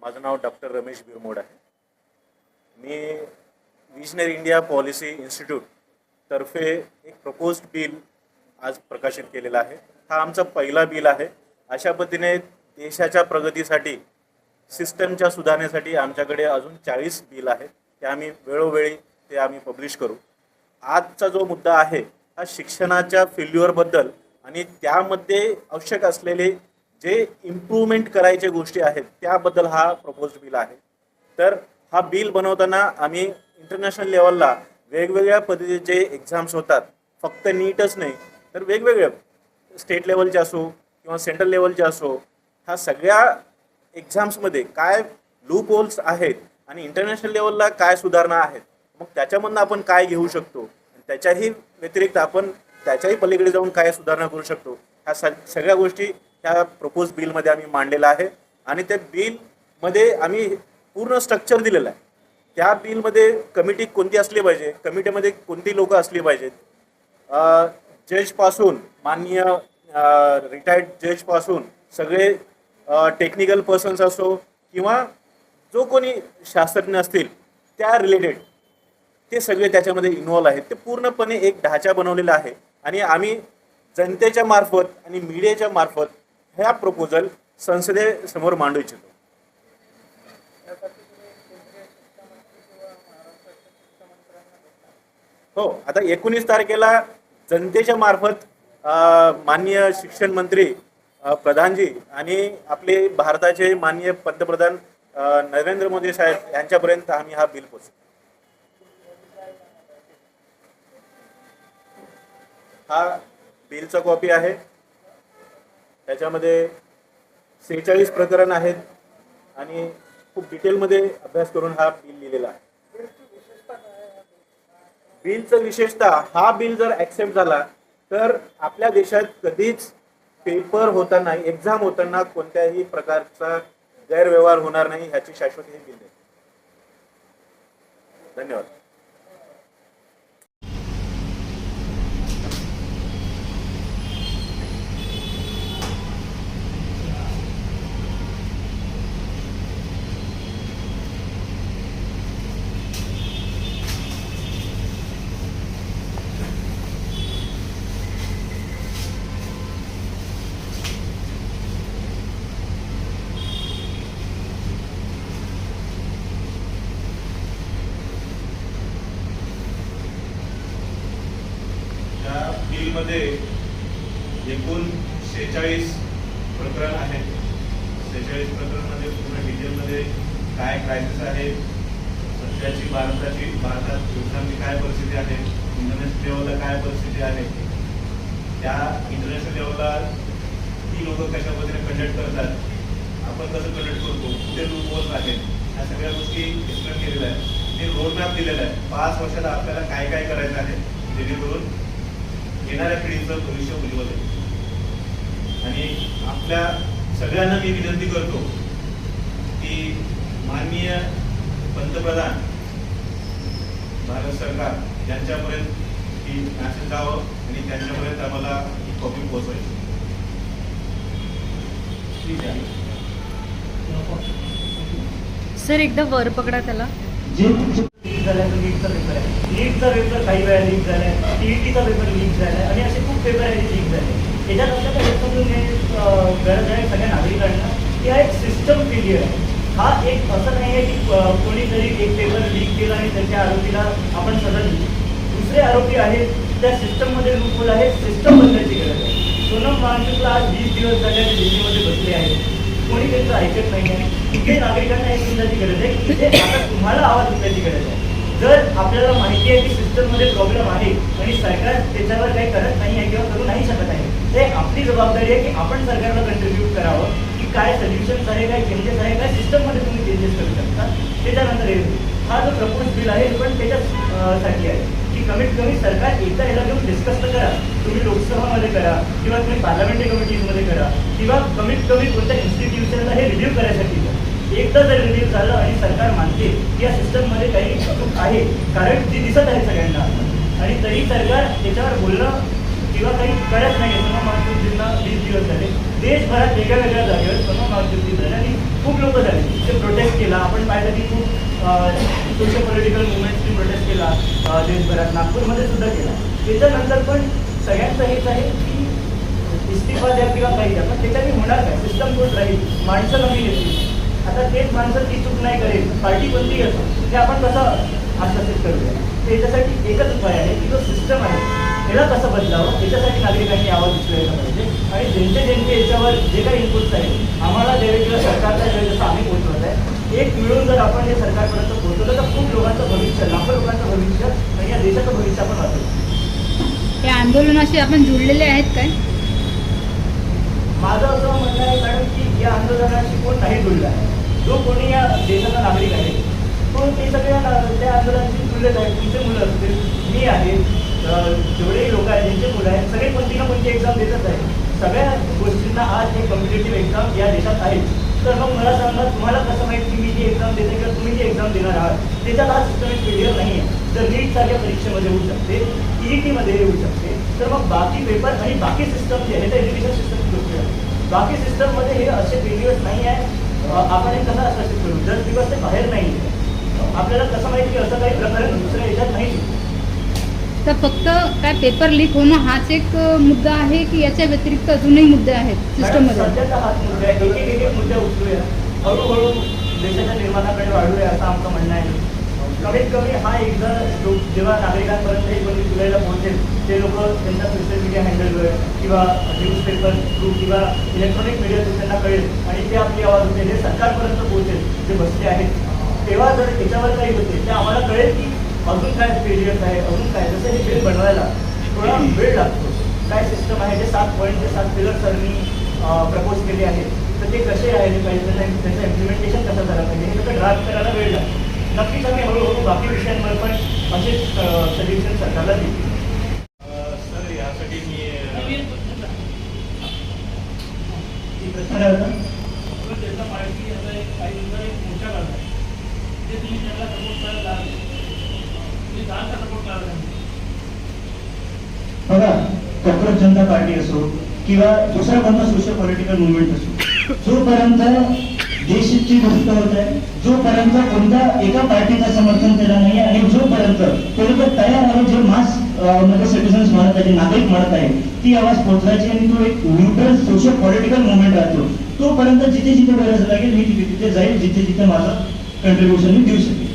माझं नाव डॉक्टर रमेश बिरमोड आहे. मी visionary India policy institute तर्फे एक प्रपोज्ड बिल आज प्रकाशित केलेला आहे. हा आमचा पहिला बिल आहे. अशा पद्धतीने देशाच्या प्रगतीसाठी सिस्टमच्या सुधारणेसाठी आमच्याकडे अजून 40 बिल आहेत. ते आम्ही वेळोवेळी पब्लिश करू. आजचा जो मुद्दा आहे हा शिक्षणाच्या फेल्युअरबद्दल आणि त्यामध्ये आवश्यक असलेले जे इम्प्रूव्हमेंट करायचे गोष्टी आहेत त्याबद्दल हा प्रपोज्ड बिल आहे. तर हा बिल बनवताना आम्ही इंटरनॅशनल लेवलला वेगवेगळ्या पद्धतीचे एक्झाम्स होतात. फक्त नीटच नाही तर वेगवेगळ्या स्टेट लेवलचे असो किंवा सेंट्रल लेवलचे असो, ह्या सगळ्या एक्झाम्समध्ये काय लूप होल्स आहेत आणि इंटरनॅशनल लेवलला काय सुधारणा आहेत, मग त्याच्यामधून आपण काय घेऊ शकतो, त्याच्याही व्यतिरिक्त आपण त्याच्याही पलीकडे जाऊन काय सुधारणा करू शकतो, ह्या सगळ्या गोष्टी ह्या प्रपोज बिलमध्ये आम्ही मांडलेला आहे. आणि त्या बिलमध्ये आम्ही पूर्ण स्ट्रक्चर दिलेलं आहे. त्या बिलमध्ये कमिटी कोणती असली पाहिजे, कमिटीमध्ये कोणती लोक असली पाहिजेत, जजपासून माननीय रिटायर्ड जजपासून सगळे टेक्निकल पर्सन्स असो किंवा जो कोणी शास्त्रज्ञ असतील त्या रिलेटेड ते सगळे त्याच्यामध्ये इन्व्हॉल्व आहेत. ते पूर्णपणे एक ढाचा बनवलेला आहे आणि आम्ही जनतेच्या मार्फत आणि मीडियाच्या मार्फत ह्या प्रपोजल संसदेसमोर मांडू इच्छितो. हो, आता 19 तारखेला जनतेच्या मार्फत माननीय शिक्षण मंत्री प्रधानजी आणि आपले भारताचे माननीय पंतप्रधान नरेंद्र मोदी साहेब यांच्यापर्यंत आम्ही हा बिल पोहोचवू. हा बिलचा कॉपी आहे. त्याच्यामध्ये 46 प्रकरण आहेत आणि खूप डिटेलमध्ये अभ्यास करून हा बिल लिहिलेला आहे. बिलचं विशेषतः हा बिल जर ॲक्सेप्ट झाला तर आपल्या देशात कधीच पेपर होताना, एक्झाम होताना कोणत्याही प्रकारचा गैरव्यवहार होणार नाही ह्याची शाश्वती हे बिल आहे. धन्यवाद. बिलमध्ये एकूण 46 प्रकरण आहेत. 46 प्रकरणामध्ये पूर्ण डिटेलमध्ये काय क्रायसिस आहे, सध्याची भारतात शिक्षणाची काय परिस्थिती आहे, इंटरनॅशनल लेवलला काय परिस्थिती आहे, त्या इंटरनॅशनल लेवलला ती लोक कशा पद्धतीने कंडक्ट करतात, आपण कसं कंडक्ट करतो, कुठे लूप होल्स आहेत, ह्या सगळ्या गोष्टी एक्सप्लेन केलेल्या आहेत. ते रोडमॅप दिलेला आहे. 5 वर्षाला आपल्याला काय काय करायचं आहे जेणेकरून येणाऱ्या पिढीचं भविष्य उज्ज्वल आहे. आणि आपल्या सगळ्यांना मी विनंती करतो की माननीय पंतप्रधान भारत सरकार यांच्यापर्यंत ही मॅसेज जावं आणि त्यांच्यापर्यंत आम्हाला ही कॉपी पोहोचवायची. ठीक आहे सर, एकदा वर पकडा त्याला. नीटचा पेपर काही वेळा लीक झालाय, टीईटीचा पेपर लीक झालाय आणि असे खूप पेपर आहेत लीक झाले. त्याच्यात आपल्याला हे समजून गरज आहे सगळ्या नागरिकांना की हा एक सिस्टम फेलियर आहे. हा एक असं नाही आहे की कोणीतरी एक पेपर लीक केला आणि त्याच्या आरोपीला आपण सजा दिली. दुसरे आरोपी आहेत, त्या सिस्टममध्ये लूपहोल आहे, सिस्टम बदलायची गरज आहे. सोनम वांगचुकला आज 20 दिवस झाले दिल्लीमध्ये बसले आहेत, कोणी त्यांचं ऐकत नाही आहे. इथे नागरिकांना हे समजायची गरज आहे की इथे आता तुम्हाला आवाज उठण्याची गरज आहे. जर आपल्याला माहिती आहे की सिस्टममध्ये प्रॉब्लेम आहे आणि सरकार त्याच्यावर काही करत नाही आहे किंवा करू नाही शकत आहे, ते आपली जबाबदारी आहे की आपण सरकारला कंट्रीब्यूट करावं की काय सोल्युशन्स आहे, काय चेंजेस आहे, काय सिस्टममध्ये तुम्ही चेंजेस करू शकता. त्याच्यानंतर हा जो प्रपोज बिल आहे पण त्याच्यासाठी आहे की कमीत कमी सरकार एकदा याला घेऊन डिस्कस तर करा. तुम्ही लोकसभामध्ये करा किंवा तुम्ही पार्लमेंटरी कमिटीजमध्ये करा किंवा कमीत कमी कोणत्या इन्स्टिट्यूशनला हे रिव्ह्यू करायसाठी एकदा जर रिव्ह्यू झालं आणि सरकार मानते की या सिस्टममध्ये काही चूक आहे, कारण ती दिसत आहे सगळ्यांना, आणि तरी सरकार त्याच्यावर बोलणं किंवा काही करत नाही. असं मला 20 दिवस झाले. देशभरात वेगळ्या वेगळ्या जागेवर समूह झाले आणि खूप लोक झाले ते प्रोटेस्ट केला. आपण पाहिलं की खूप सोशल पॉलिटिकल मुवमेंट्सनी प्रोटेस्ट केला देशभरात, नागपूरमध्ये सुद्धा केला. त्याच्यानंतर पण सगळ्यांचं हेच आहे की इस्तिफा द्या किंवा काही द्या, पण त्याच्याने होणार काय, सिस्टम तोच राहील, माणसं नवीन येतील. आता तेच माणसं ती चूक नाही करेल, पार्टी कोणतीही असो, ते आपण कसं आश्वासित करूया. त्याच्यासाठी एकच उपाय आहे की जो सिस्टम आहे त्याला कसं बदलावं, त्याच्यासाठी नागरिकांनी आवाज उचलायला पाहिजे. आणि ज्यांचे याच्यावर जे काही इनपुट्स आहेत आम्हाला द्यावे किंवा सरकारला द्यावे, जसं आम्ही पोहोचवत आहे, एक मिळून जर आपण हे सरकारपर्यंत पोहोचवलं तर खूप लोकांचं भविष्य, लाखो लोकांचं भविष्य आणि या देशाचं भविष्य आपण वाचवू. या आंदोलनाशी आपण जुळलेले आहेत काय? माझं असं म्हणणं आहे मॅडम की या आंदोलनाशी कोण नाही जुळला आहे. जो कोणी या देशाचा नागरिक आहे तो ते सगळ्या त्या आंदोलनाशी जुळलेलं आहे. तुमचे मुलं असतील, मी आहे, जेवढेही लोक आहेत ज्यांचे मुलं आहेत, सगळे कोणती ना कोणती एक्झाम देतच आहे. सगळ्या गोष्टींना आज हे कॉम्पिटेटिव्ह एक्झाम या देशात आहे. तर मग मला सांगा, तुम्हाला कसं माहिती की मी जी एक्झाम देते किंवा तुम्ही जी एक्झाम देणार आहात त्याच्यात हा सिस्टमिक फेलियर नाही आहे. जर नीटसारख्या परीक्षेमध्ये होऊ शकते, EETमध्ये होऊ शकते, तर मग बाकी पेपर आणि बाकी सिस्टम जे आहे त्या एज्युकेशन सिस्टमची गोष्ट आहे. बाकी सिस्टममध्ये हे असे फेलियर्स नाही आहे. आपण हे कसं आश्वासित करू, जर दिवस ते बाहेर नाही आहे, आपल्याला कसं माहिती की असं काही प्रकरण दुसऱ्या याच्यात नाही. तर फक्त काय पेपर लीक होणं हाच एक मुद्दा आहे की याच्या व्यतिरिक्त अजूनही मुद्दे आहेत मॅडम, सिस्टममध्ये? सध्याचा हाच मुद्दा आहे. एक मुद्दे उचलूया, हळूहळू देशाच्या निर्माणाकडे वाढूया असं आमचं म्हणणं आहे. कमीत कमी हा एकदा जेव्हा नागरिकांपर्यंत 1 जुलैला पोहोचेल, ते लोक त्यांचा सोशल मीडिया हँडलवर किंवा न्यूजपेपर थ्रू किंवा इलेक्ट्रॉनिक मीडिया थ्रू त्यांना कळेल आणि ते आपली आवाज होते जे सरकारपर्यंत पोहोचेल, जे बसले आहेत, तेव्हा जर त्याच्यावर काही होते ते आम्हाला कळेल की अजून काय फेलियर्स आहे, अजून काय. जसं हे बिल बनवायला थोडा वेळ लागतो. काय सिस्टम आहे, जे 7 पॉईंट जे 7 पिलर सरनी प्रपोज केले आहेत, तर ते कसे राहिले पाहिजे, त्याचं इम्प्लिमेंटेशन कसं झालं पाहिजे, हे सगळं ड्राफ्ट करायला वेळ लागतो. नक्कीच आम्ही हळूहळू बाकी विषयांवर पण असेच सजेशन सरकारला देतील. सर यासाठी मी प्रश्न काय होता? त्याचा माहिती आता एक काही दिवसात एक मोर्चा काढला ते तुम्ही त्यांना सपोर्ट करायला लागले, तुम्ही जाणता सपोर्ट करायला नाही. बघा, कॉक्रोच जनता पार्टी असो किंवा दुसरा कोणता सोशल पॉलिटिकल मुवमेंट असो, जोपर्यंत देशाची गोष्ट होत आहे, जोपर्यंत कोणत्या एका पार्टीचं समर्थन केलं नाही आणि जोपर्यंत ते लोक तयार आहे, जे मास मध्ये सिटिझन्स म्हणत आहे, जे नागरिक म्हणत आहे, ती आवाज पोहोचवायची आणि तो एक न्यूट्रल सोशल पॉलिटिकल मुवमेंट राहतो, तोपर्यंत जिथे जिथे गरज लागेल मी तिथे तिथे जाईल, जिथे जिथे माझं कंट्रीब्युशन मी देऊ शकेल.